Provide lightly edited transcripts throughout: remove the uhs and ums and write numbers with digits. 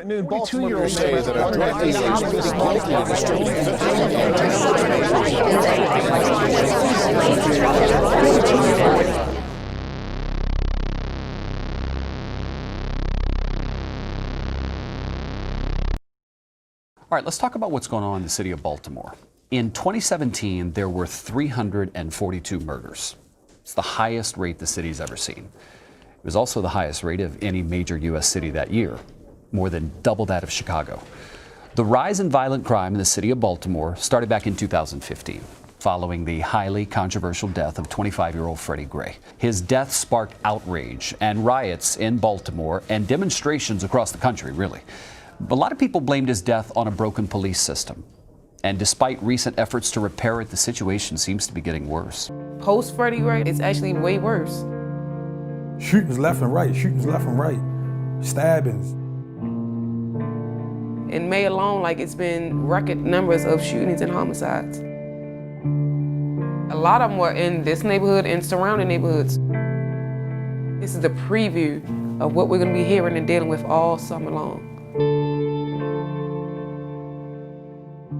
42-year-old say that a drug All right, let's talk about what's going on in the city of Baltimore. In 2017, there were 342 murders. It's the highest rate the city's ever seen. It was also the highest rate of any major U.S. city that year, more than double that of Chicago. The rise in violent crime in the city of Baltimore started back in 2015, following the highly controversial death of 25-year-old Freddie Gray. His death sparked outrage and riots in Baltimore and demonstrations across the country, really. A lot of people blamed his death on a broken police system. And despite recent efforts to repair it, the situation seems to be getting worse. Post Freddie Gray, it's actually way worse. Shootings left and right, stabbings. In May alone, it's been record numbers of shootings and homicides. A lot of them were in this neighborhood and surrounding neighborhoods. This is the preview of what we're gonna be hearing and dealing with all summer long.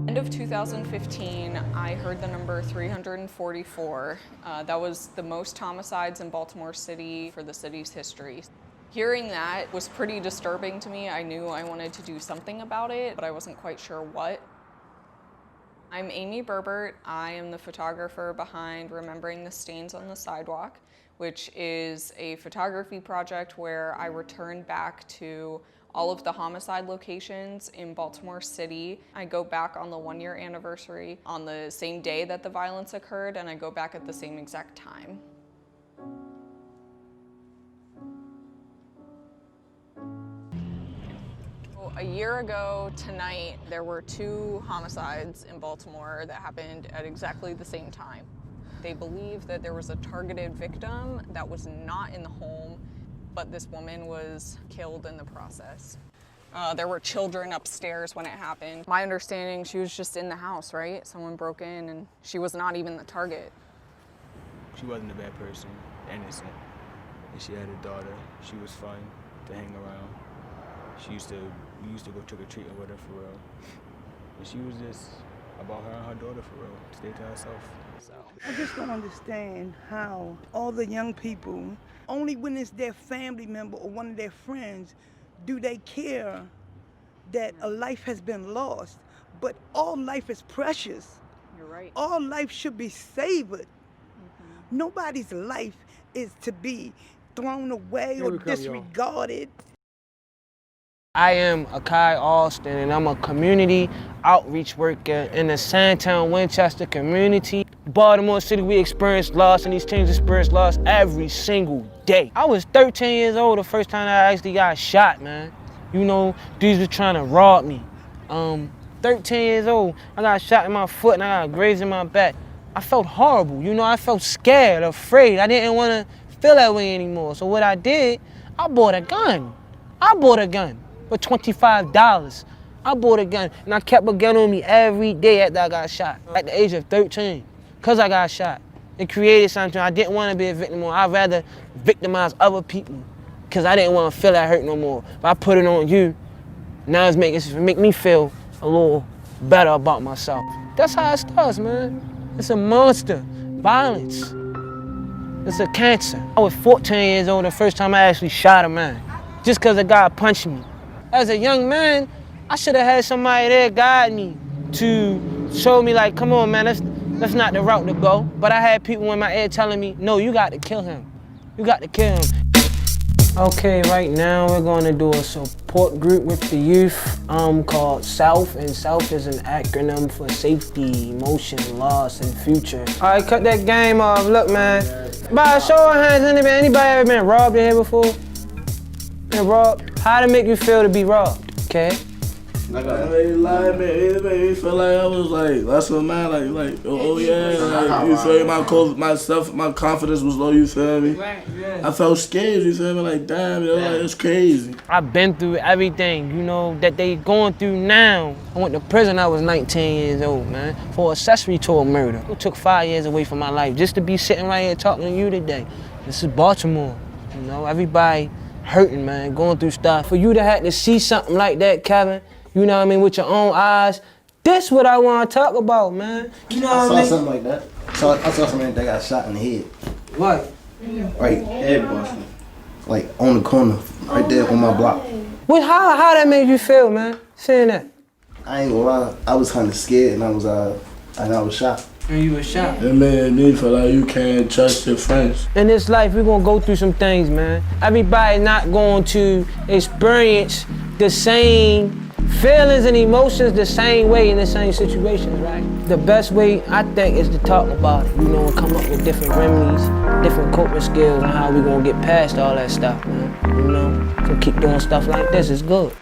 End of 2015, I heard the number 344. That was the most homicides in Baltimore City for the city's history. Hearing that was pretty disturbing to me. I knew I wanted to do something about it, but I wasn't quite sure what. I'm Amy Berbert. I am the photographer behind Remembering the Stains on the Sidewalk, which is a photography project where I return back to all of the homicide locations in Baltimore City. I go back on the 1-year anniversary on the same day that the violence occurred, and I go back at the same exact time. A year ago tonight, there were 2 homicides in Baltimore that happened at exactly the same time. They believe that there was a targeted victim that was not in the home, but this woman was killed in the process. There were children upstairs when it happened. My understanding, she was just in the house, right? Someone broke in and she was not even the target. She wasn't a bad person, innocent. And she had a daughter. She was fun to hang around. We used to go trick-or-treating with her for real. And she was just about her and her daughter for real, stay to herself. So. I just don't understand how all the young people, only when it's their family member or one of their friends, do they care that a life has been lost. But all life is precious. You're right. All life should be savored. Nobody's life is to be thrown away or disregarded. I am Akai Alston, and I'm a community outreach worker in the Sandtown, Winchester community. Baltimore City, we experience loss, and these teams experience loss every single day. I was 13 years old the first time I actually got shot, man. You know, dudes were trying to rob me. 13 years old, I got shot in my foot and I got grazed in my back. I felt horrible, you know, I felt scared, afraid. I didn't want to feel that way anymore. So what I did, I bought a gun. For $25. I bought a gun, and I kept a gun on me every day after I got shot, at the age of 13, because I got shot. It created something. I didn't want to be a victim anymore. I'd rather victimize other people, because I didn't want to feel that hurt no more. If I put it on you, now it's make me feel a little better about myself. That's how it starts, man. It's a monster. Violence. It's a cancer. I was 14 years old the first time I actually shot a man, just because a guy punched me. As a young man, I should have had somebody there guide me to show me, like, come on, man, that's not the route to go. But I had people in my ear telling me, no, you got to kill him. You got to kill him. Okay, right now we're going to do a support group with the youth called SELF, and SELF is an acronym for safety, emotion, loss, and future. All right, cut that game off. Look, man, by a show of hands, anybody ever been robbed in here before? Been robbed? How to make you feel to be robbed, okay? I made me feel like I was like, that's what man, oh yeah, like, you feel me? My confidence was low, you feel me? Right, yeah. I felt scared, you feel me? Like, damn, like, it's crazy. I've been through everything, you know, that they going through now. I went to prison, I was 19 years old, man, for accessory to a murder. It took 5 years away from my life just to be sitting right here talking to you today. This is Baltimore, you know, everybody hurting, man, going through stuff. For you to have to see something like that, Kevin, you know what I mean, with your own eyes, that's what I want to talk about, man. You know what I mean? I saw something like that. I saw somebody that got shot in the head. What? Right, head busting. Like on the corner, right there on my block. How that made you feel, man, seeing that? I ain't gonna lie, I was kinda scared and I was shot. And you were shot? It made me feel like you can't trust your friends. In this life, we're gonna go through some things, man. Everybody not going to experience the same feelings and emotions the same way in the same situations, right? The best way, I think, is to talk about it, you know, and come up with different remedies, different coping skills, and how we gonna get past all that stuff, man. You know, to keep doing stuff like this is good.